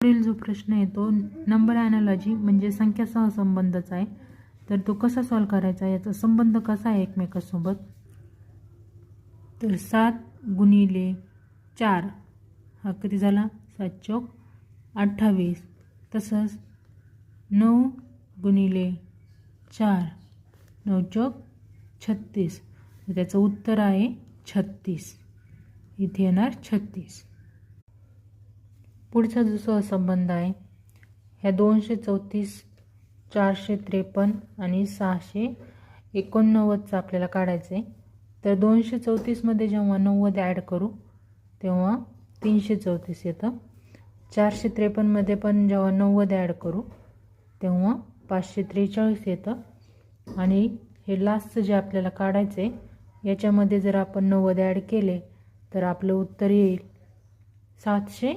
पुढील जो प्रश्न आहे तो नंबर ॲनालॉजी म्हणजे संख्या सहसंबंधचा आहे. तर तो कसा सॉल्व करायचा, याचा संबंध कसा आहे एकमेकांसोबत. तर 7 गुणिले 4 हा किती झाला, 7 चौक 28. तसंच 9 गुणिले 4 9 चौक 36. त्याचं उत्तर आहे 36. इथे येणार 36. पुढचा जो सहसंबंध आहे, ह्या 234 453 आणि 689चा आपल्याला काढायचं आहे. तर 234 मध्ये जेव्हा 90 ॲड करू तेव्हा 334 येतं. 453 मध्ये पण जेव्हा 90 ॲड करू तेव्हा 543 येतं. आणि हे लास्टचं जे आपल्याला काढायचं आहे याच्यामध्ये जर आपण 90 ॲड केले तर आपलं उत्तर येईल 700